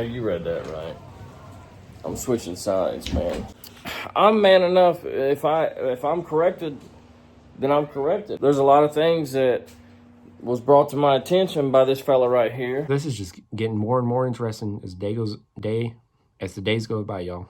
You read that right. I'm switching sides, man. I'm man enough. If I'm corrected, then I'm corrected. There's a lot of things that was brought to my attention by this fella right here. This is just getting more and more interesting as the days go by, y'all.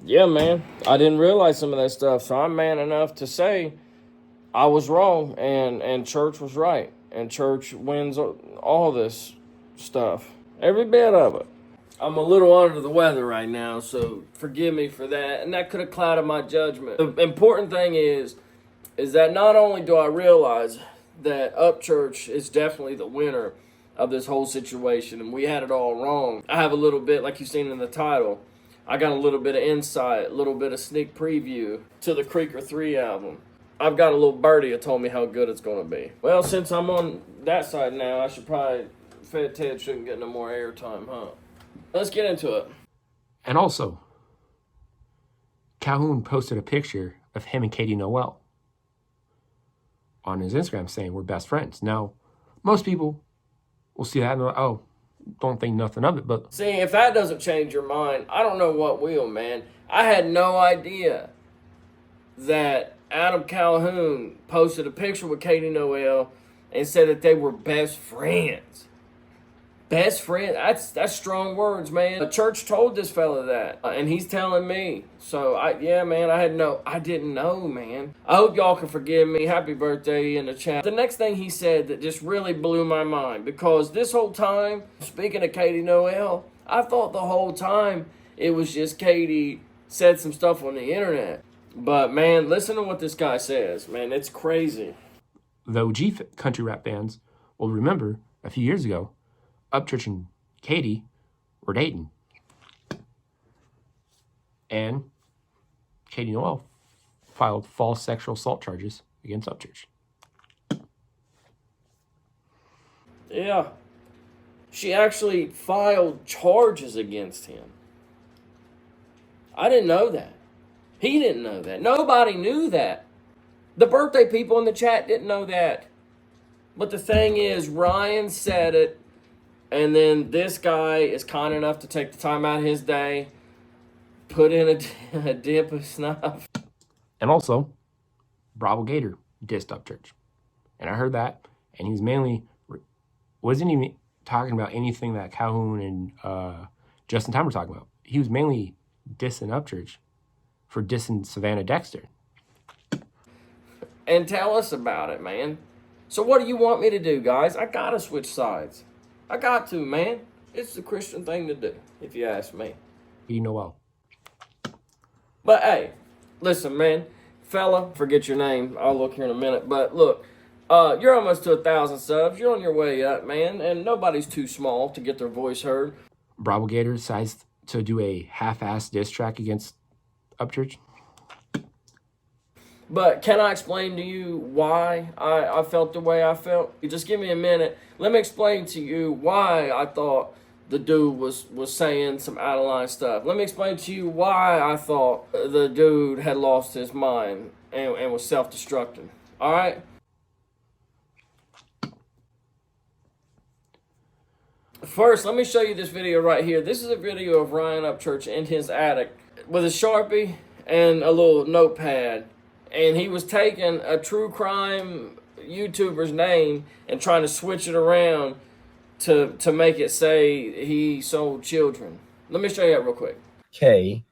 Yeah, man. I didn't realize some of that stuff, so I'm man enough to say I was wrong and church was right. And church wins all this stuff. Every bit of it. I'm a little under the weather right now, so forgive me for that. And that could have clouded my judgment. The important thing is that not only do I realize that Upchurch is definitely the winner of this whole situation, and we had it all wrong. I have a little bit, like you've seen in the title, I got a little bit of insight, a little bit of sneak preview to the Creeker 3 album. I've got a little birdie that told me how good it's going to be. Well, since I'm on that side now, I should probably, Fed Ted shouldn't get no more airtime, huh? Let's get into it. And also, Calhoun posted a picture of him and Katie Noel on his Instagram saying we're best friends. Now, most people will see that and they're like, oh, don't think nothing of it. But see, if that doesn't change your mind, I don't know what will, man. I had no idea that Adam Calhoun posted a picture with Katie Noel and said that they were best friends. Best friend, that's strong words, man. The church told this fella that, and he's telling me. So, I didn't know, man. I hope y'all can forgive me. Happy birthday in the chat. The next thing he said that just really blew my mind, because this whole time, speaking of Katie Noel, I thought the whole time it was just Katie said some stuff on the internet. But, man, listen to what this guy says, man. It's crazy. The OG country rap fans will remember a few years ago, Upchurch and Katie were dating. And Katie Noel filed false sexual assault charges against Upchurch. Yeah. She actually filed charges against him. I didn't know that. He didn't know that. Nobody knew that. The birthday people in the chat didn't know that. But the thing is, Ryan said it. And then this guy is kind enough to take the time out of his day, put in a dip of snuff. And also, Bravo Gator dissed Upchurch. And I heard that, and he was wasn't even talking about anything that Calhoun and Justin Time were talking about. He was mainly dissing Upchurch for dissing Savannah Dexter. And tell us about it, man. So what do you want me to do, guys? I gotta switch sides. I got to, man. It's the Christian thing to do, if you ask me. You know well. But hey, listen, man. Fella, forget your name. I'll look here in a minute. But look, you're almost to 1,000 subs. You're on your way up, man. And nobody's too small to get their voice heard. Bravo Gator decides to do a half-assed diss track against Upchurch. But can I explain to you why I felt the way I felt? Just give me a minute. Let me explain to you why I thought the dude was saying some out-of-line stuff. Let me explain to you why I thought the dude had lost his mind and was self-destructing. All right? First, let me show you this video right here. This is a video of Ryan Upchurch in his attic with a Sharpie and a little notepad. And he was taking a true crime YouTuber's name and trying to switch it around to make it say he sold children. Let me show you that real quick. K-E-D.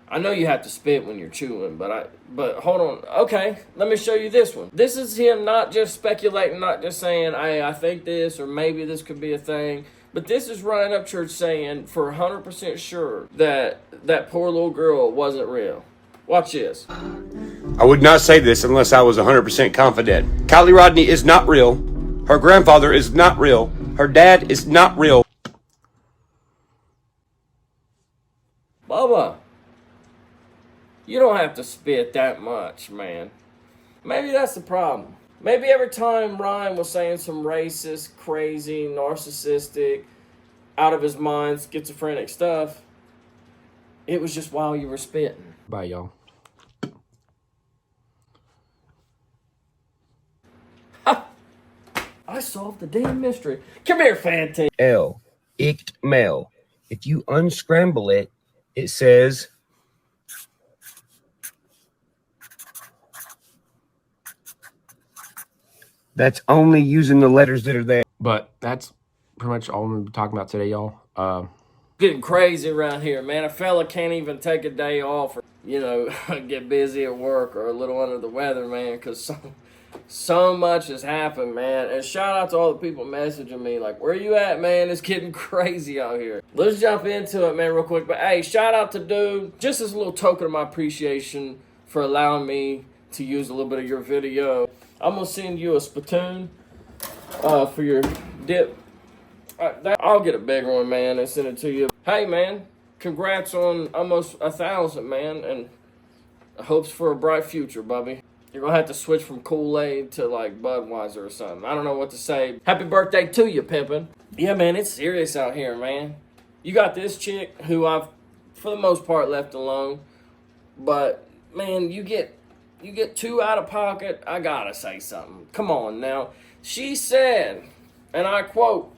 I know you have to spit when you're chewing, but hold on. Okay, let me show you this one. This is him not just speculating, not just saying, hey, I think this, or maybe this could be a thing. But this is Ryan Upchurch saying for 100% sure that that poor little girl wasn't real. Watch this. I would not say this unless I was 100% confident. Kylie Rodney is not real. Her grandfather is not real. Her dad is not real. Bubba, you don't have to spit that much, man. Maybe that's the problem. Maybe every time Ryan was saying some racist, crazy, narcissistic, out of his mind, schizophrenic stuff, it was just while you were spitting. Bye, y'all. solved the damn mystery. Come here, Fantasy. L. Icked male. If you unscramble it, it says that's only using the letters that are there. But that's pretty much all I'm going to be talking about today, y'all. Getting crazy around here, man. A fella can't even take a day off or, get busy at work or a little under the weather, man, because so much has happened, man. And shout out to all the people messaging me, like, where you at, man? It's getting crazy out here. Let's jump into it, man, real quick. But, hey, shout out to Dude. Just as a little token of my appreciation for allowing me to use a little bit of your video, I'm going to send you a spittoon for your dip. I'll get a bigger one, man, and send it to you. Hey, man, congrats on almost 1,000, man, and hopes for a bright future, Bubby. You're going to have to switch from Kool-Aid to, like, Budweiser or something. I don't know what to say. Happy birthday to you, pimpin'. Yeah, man, it's serious out here, man. You got this chick who I've, for the most part, left alone. But, man, you get too out of pocket, I gotta say something. Come on, now. She said, and I quote,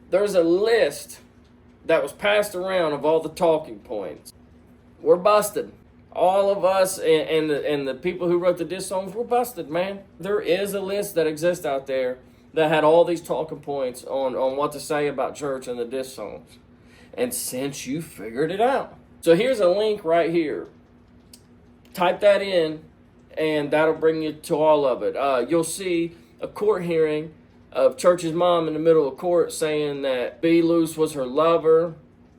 there's a list that was passed around of all the talking points. We're busted. All of us and the people who wrote the diss songs were busted, man. There is a list that exists out there that had all these talking points on what to say about church and the diss songs. And since you figured it out. So here's a link right here. Type that in, and that'll bring you to all of it. You'll see a court hearing of Church's mom in the middle of court saying that B. Luce was her lover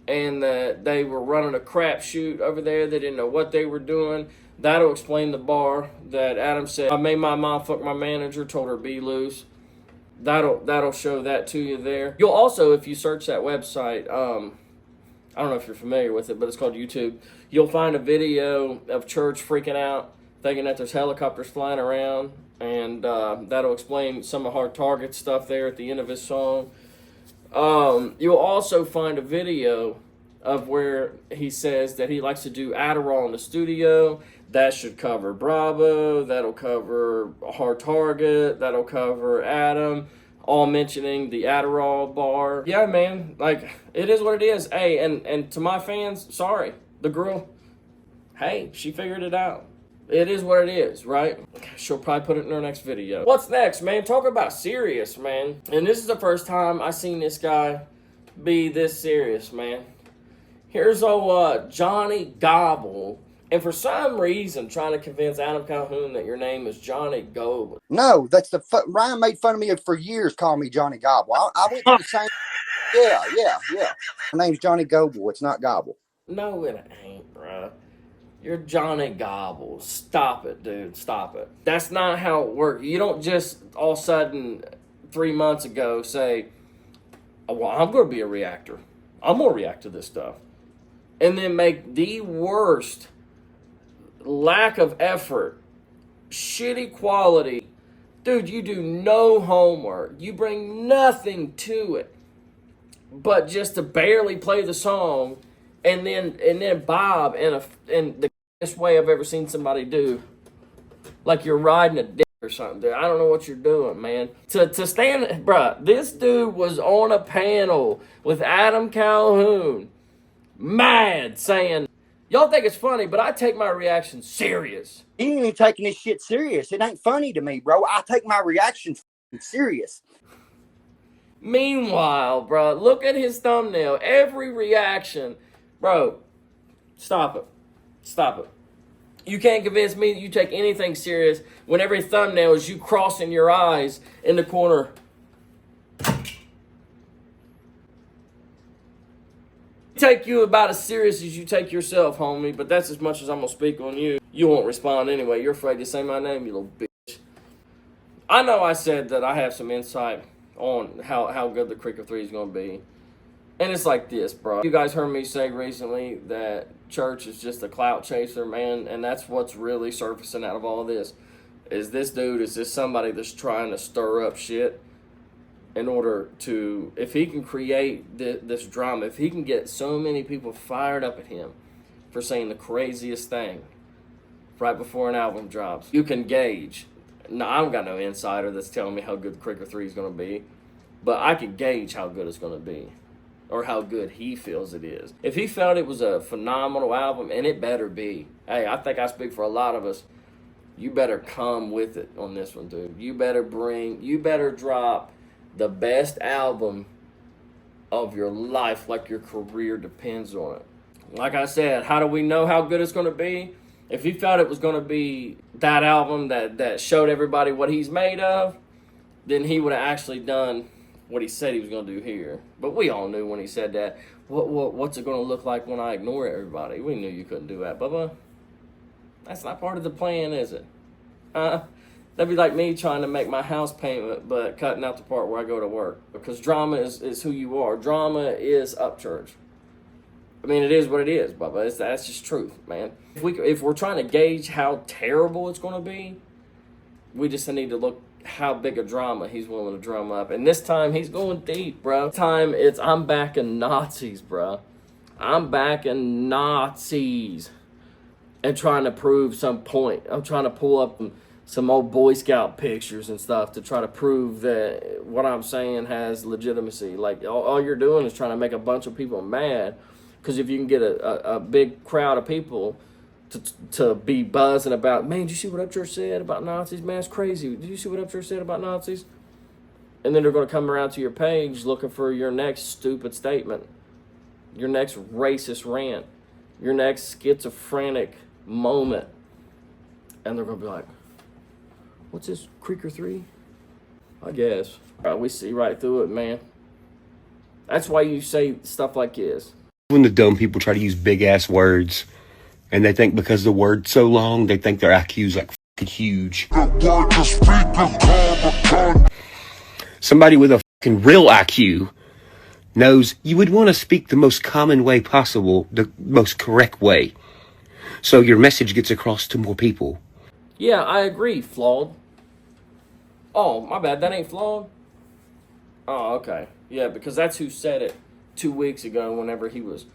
and that they were running a crapshoot over there. They didn't know what they were doing. That'll explain the bar that Adam said, I made my mom fuck my manager, told her B. Luce. That'll show that to you there. You'll also, if you search that website, I don't know if you're familiar with it, but it's called YouTube. You'll find a video of Church freaking out, thinking that there's helicopters flying around, and that'll explain some of Hard Target stuff there at the end of his song. You'll also find a video of where he says that he likes to do Adderall in the studio. That should cover Bravo. That'll cover Hard Target. That'll cover Adam. All mentioning the Adderall bar. Yeah, man, like, it is what it is. Hey, and to my fans, sorry. The girl, hey, she figured it out. It is what it is, right? She'll probably put it in her next video. What's next, man? Talk about serious, man. And this is the first time I seen this guy be this serious, man. Here's old Johnny Gobble. And for some reason, trying to convince Adam Calhoun that your name is Johnny Gobble. No, that's Ryan made fun of me for years, calling me Johnny Gobble. I went to the same. Yeah. My name's Johnny Gobble. It's not Gobble. No, it ain't, bruh. You're Johnny Gobble. Stop it, dude. Stop it. That's not how it works. You don't just all of a sudden 3 months ago say, oh, well, I'm going to be a reactor. I'm going to react to this stuff. And then make the worst lack of effort, shitty quality. Dude, you do no homework. You bring nothing to it but just to barely play the song, and then Bob in the best way I've ever seen somebody do, like you're riding a dick or something, dude. I don't know what you're doing, man. To stand, bruh, this dude was on a panel with Adam Calhoun, mad, saying, y'all think it's funny, but I take my reaction serious. You ain't even taking this shit serious. It ain't funny to me, bro. I take my reaction serious. Meanwhile, bro, look at his thumbnail. Every reaction, bro, stop it. Stop it. You can't convince me that you take anything serious when every thumbnail is you crossing your eyes in the corner. Take you about as serious as you take yourself, homie, but that's as much as I'm going to speak on you. You won't respond anyway. You're afraid to say my name, you little bitch. I know I said that I have some insight on how good the Creek of Three is going to be. And it's like this, bro. You guys heard me say recently that Church is just a clout chaser, man, and that's what's really surfacing out of all this. Is this dude, is this somebody that's trying to stir up shit in order to, if he can create this drama, if he can get so many people fired up at him for saying the craziest thing right before an album drops, you can gauge No, I don't got no insider that's telling me how good Creeker 3 is going to be, but I can gauge how good it's going to be, or how good he feels it is. If he felt it was a phenomenal album, and it better be, hey, I think I speak for a lot of us, you better come with it on this one, dude. You better drop the best album of your life, like your career depends on it. Like I said, how do we know how good it's going to be? If he felt it was going to be that album that showed everybody what he's made of, then he would have actually done what he said he was going to do here. But we all knew when he said that, what's it going to look like when I ignore everybody? We knew you couldn't do that, Bubba. That's not part of the plan, is it? That'd be like me trying to make my house payment, but cutting out the part where I go to work. Because drama is who you are. Drama is Upchurch. I mean, it is what it is, Bubba. That's just truth, man. If we're trying to gauge how terrible it's going to be, we just need to look how big a drama he's willing to drum up. And this time, he's going deep, bro. This time, I'm backing Nazis, bro. I'm backing Nazis and trying to prove some point. I'm trying to pull up some old Boy Scout pictures and stuff to try to prove that what I'm saying has legitimacy. Like, all you're doing is trying to make a bunch of people mad. Because if you can get a big crowd of people to be buzzing about, man, did you see what Upchurch said about Nazis? Man, it's crazy. Did you see what Upchurch said about Nazis? And then they're going to come around to your page looking for your next stupid statement, your next racist rant, your next schizophrenic moment. And they're going to be like, what's this, Creeker 3? I guess. We see right through it, man. That's why you say stuff like this. When the dumb people try to use big-ass words, and they think because the word's so long, they think their IQ's like fucking huge. Somebody with a fucking real IQ knows you would want to speak the most common way possible, the most correct way, so your message gets across to more people. Yeah, I agree, flawed. Oh, my bad, that ain't flawed? Oh, okay. Yeah, because that's who said it 2 weeks ago whenever he was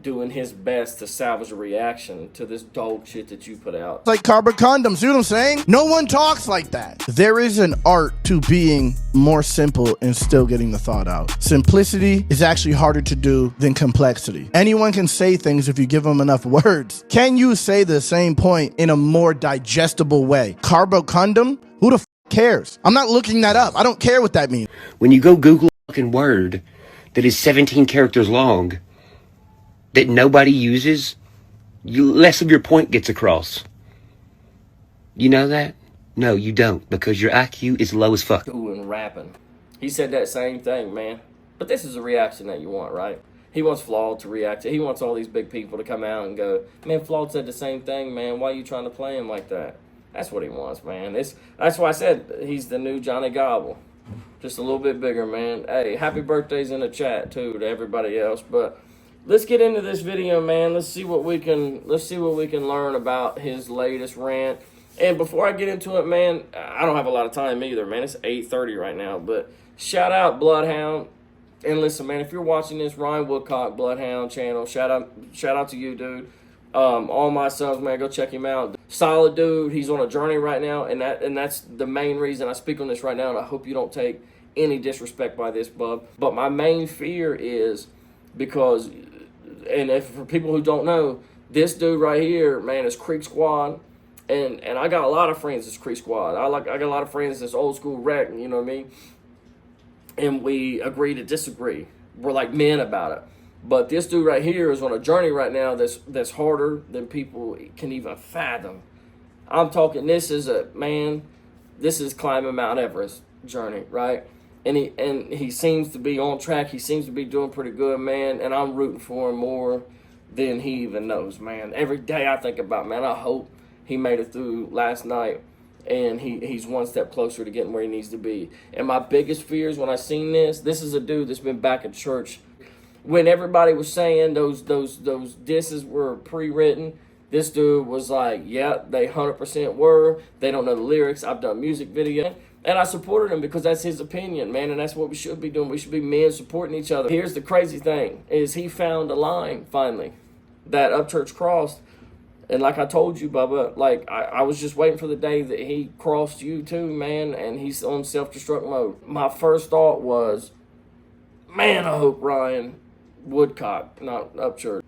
doing his best to salvage a reaction to this dog shit that you put out. It's like carbon condoms, see what I'm saying? No one talks like that. There is an art to being more simple and still getting the thought out. Simplicity is actually harder to do than complexity. Anyone can say things if you give them enough words. Can you say the same point in a more digestible way? Carbo condom? Who the f cares? I'm not looking that up. I don't care what that means. When you go Google a fucking word that is 17 characters long that nobody uses, less of your point gets across. You know that? No, you don't, because your IQ is low as fuck. And rapping. He said that same thing, man. But this is a reaction that you want, right? He wants Flawed to react. He wants all these big people to come out and go, man, Flawed said the same thing, man. Why are you trying to play him like that? That's what he wants, man. That's why I said he's the new Johnny Gobble. Just a little bit bigger, man. Hey, happy birthdays in the chat too to everybody else. But let's get into this video, man. Let's see what we can learn about his latest rant. And before I get into it, man, I don't have a lot of time either, man. It's 8:30 right now. But shout out Bloodhound. And listen, man, if you're watching this, Ryan Woodcock Bloodhound channel, shout out to you, dude. All my subs, man, go check him out. Solid dude. He's on a journey right now, and that's the main reason I speak on this right now. And I hope you don't take any disrespect by this, bub. But my main fear is because, and if for people who don't know, this dude right here, man, is Creek Squad, and I got a lot of friends that's Creek Squad. I got a lot of friends that's old school wreck. You know what I mean? And we agree to disagree. We're like men about it. But this dude right here is on a journey right now that's harder than people can even fathom. I'm talking, this is climbing Mount Everest journey, right? And he seems to be on track. He seems to be doing pretty good, man. And I'm rooting for him more than he even knows, man. Every day I think about, man, I hope he made it through last night and he's one step closer to getting where he needs to be. And my biggest fears when I seen this is a dude that's been back in church. When everybody was saying those disses were pre-written, this dude was like, yeah, they 100% were. They don't know the lyrics. I've done music video. And I supported him because that's his opinion, man, and that's what we should be doing. We should be men supporting each other. Here's the crazy thing, is he found a line, finally, that Upchurch crossed, And like I told you, Bubba, like I was just waiting for the day that he crossed you too, man, and he's on self-destruct mode. My first thought was, man, I hope Ryan Woodcock, not Upchurch,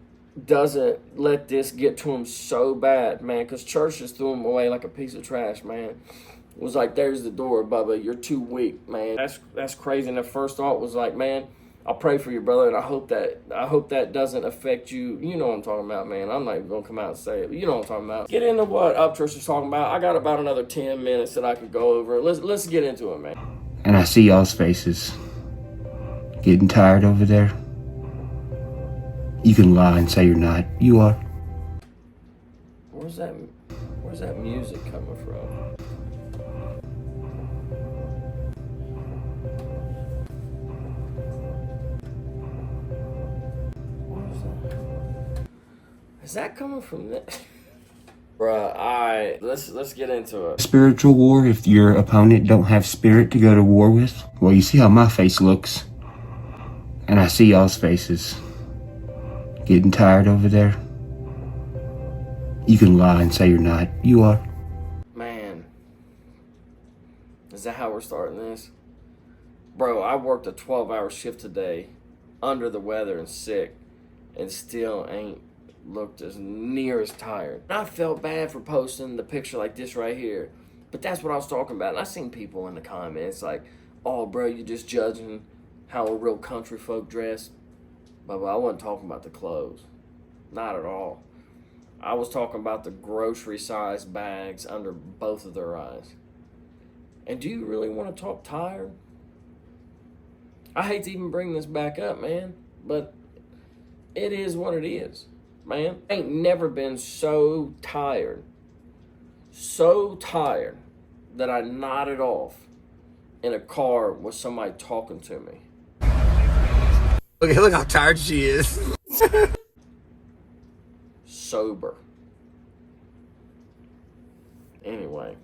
doesn't let this get to him so bad, man, because Church just threw him away like a piece of trash, man. It was like, there's the door, Bubba, you're too weak, man. That's crazy. And the first thought was like, man, I'll pray for you, brother, and I hope that doesn't affect you. You know what I'm talking about, man. I'm not even gonna come out and say it, but you know what I'm talking about. Get into what Upchurch is talking about. I got about another 10 minutes that I could go over. Let's get into it, man. And I see y'all's faces. Getting tired over there? You can lie and say you're not. You are. Where's that music coming from? Is that coming from this? Bruh, alright, let's get into it. Spiritual war if your opponent don't have spirit to go to war with? Well, you see how my face looks. And I see y'all's faces. Getting tired over there? You can lie and say you're not. You are. Man. Is that how we're starting this? Bro, I worked a 12-hour shift today, under the weather and sick, and still ain't looked as near as tired. I felt bad for posting the picture like this right here, but that's what I was talking about. And I seen people in the comments like, oh bro, you just judging how a real country folk dress. But I wasn't talking about the clothes, not at all. I was talking about the grocery size bags under both of their eyes. And do you really want to talk tired? I hate to even bring this back up, man, but it is what it is. Man, I ain't never been so tired that I nodded off in a car with somebody talking to me. Look how tired she is. Sober. Anyway,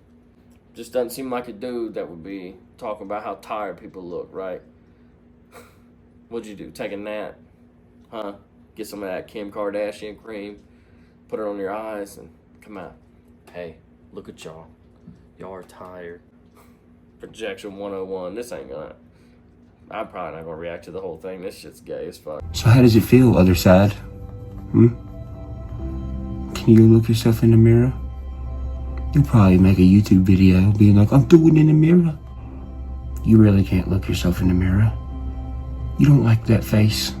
just doesn't seem like a dude that would be talking about how tired people look, right? What'd you do? Take a nap? Huh? Get some of that Kim Kardashian cream, put it on your eyes, and come out. Hey, look at y'all. Y'all are tired. Projection 101. This ain't gonna... I'm probably not gonna react to the whole thing. This shit's gay as fuck. So how does it feel, other side? Can you look yourself in the mirror? You'll probably make a YouTube video being like, I'm doing it in the mirror. You really can't look yourself in the mirror. You don't like that face.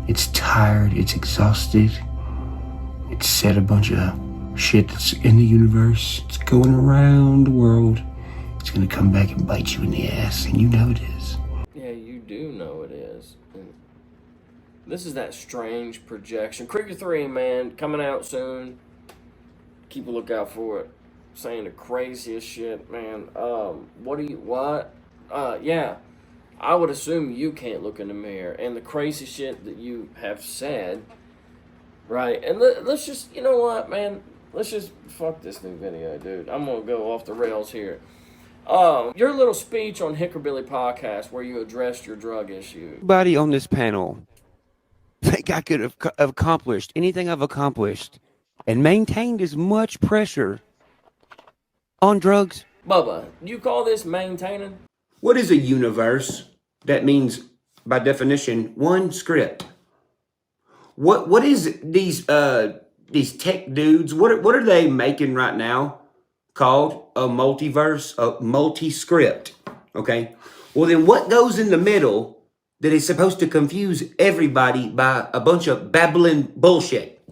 It's tired, it's exhausted. It's said a bunch of shit that's in the universe. It's going around the world. It's gonna come back and bite you in the ass, and you know it is. Yeah, you do know it is. And this is that strange projection. Creaker 3, man, coming out soon. Keep a lookout for it. Saying the craziest shit, man. What? Yeah. I would assume you can't look in the mirror. And the crazy shit that you have said, right? And let's just, you know what, man? Let's just fuck this new video, dude. I'm going to go off the rails here. Your little speech on Hickorbilly Podcast where you addressed your drug issue. Everybody on this panel think I could have accomplished anything I've accomplished and maintained as much pressure on drugs. Bubba, you call this maintaining? What is a universe? That means, by definition, one script. What is these tech dudes? What are they making right now? Called a multiverse, a multi-script. Okay. Well, then what goes in the middle that is supposed to confuse everybody by a bunch of babbling bullshit?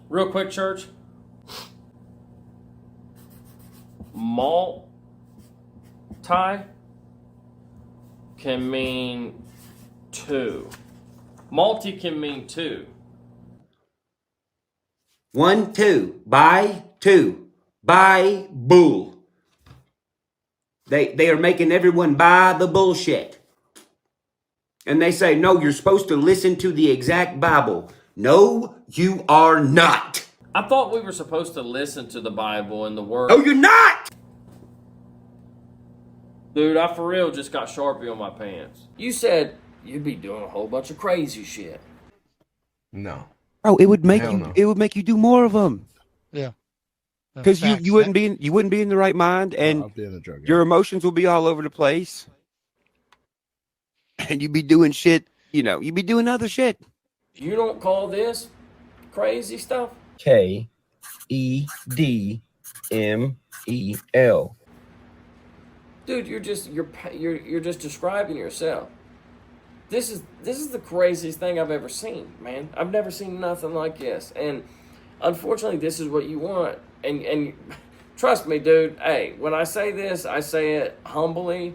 Real quick, church. Multi can mean two. Multi can mean two. 1, 2. Buy, 2. Buy, bull. They are making everyone buy the bullshit. And they say, no, you're supposed to listen to the exact Bible. No, you are not. I thought we were supposed to listen to the Bible and the Word. No, you're not. Dude, I for real just got Sharpie on my pants. You said you'd be doing a whole bunch of crazy shit. No. Bro, it would make Hell you. no. It would make you do more of them. Yeah. Because you wouldn't be in the right mind, and I'll be in a drug your emotions will be all over the place, and you'd be doing shit. You'd be doing other shit. You don't call this crazy stuff? KEDMEL. Dude, you're just describing yourself. This is the craziest thing I've ever seen, man. I've never seen nothing like this. And unfortunately, this is what you want. And trust me, dude, hey, when I say this, I say it humbly.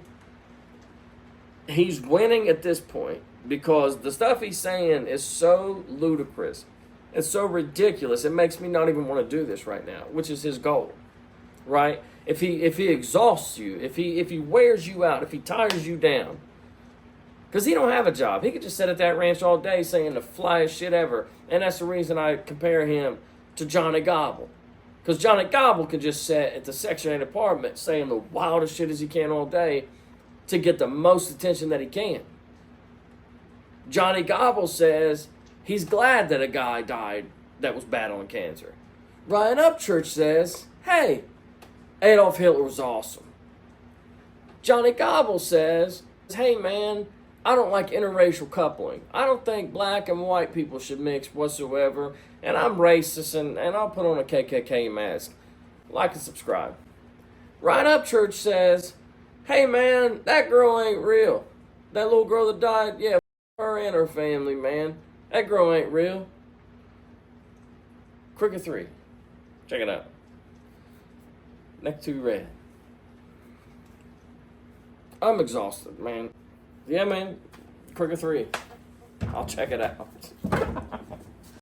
He's winning at this point because the stuff he's saying is so ludicrous. It's so ridiculous. It makes me not even want to do this right now, which is his goal, right? If he exhausts you, if he wears you out, if he tires you down, because he don't have a job. He could just sit at that ranch all day saying the flyest shit ever. And that's the reason I compare him to Johnny Gobble. Because Johnny Gobble can just sit at the Section 8 apartment saying the wildest shit as he can all day to get the most attention that he can. Johnny Gobble says he's glad that a guy died that was battling cancer. Ryan Upchurch says, hey, Adolf Hitler was awesome. Johnny Gobble says, hey man, I don't like interracial coupling. I don't think black and white people should mix whatsoever. And I'm racist and I'll put on a KKK mask. Like and subscribe. Ryan Upchurch says, hey man, that girl ain't real. That little girl that died, yeah, her and her family, man. That girl ain't real. Cricket 3. Check it out. Next to red. I'm exhausted, man. Yeah, man. Cricket 3. I'll check it out.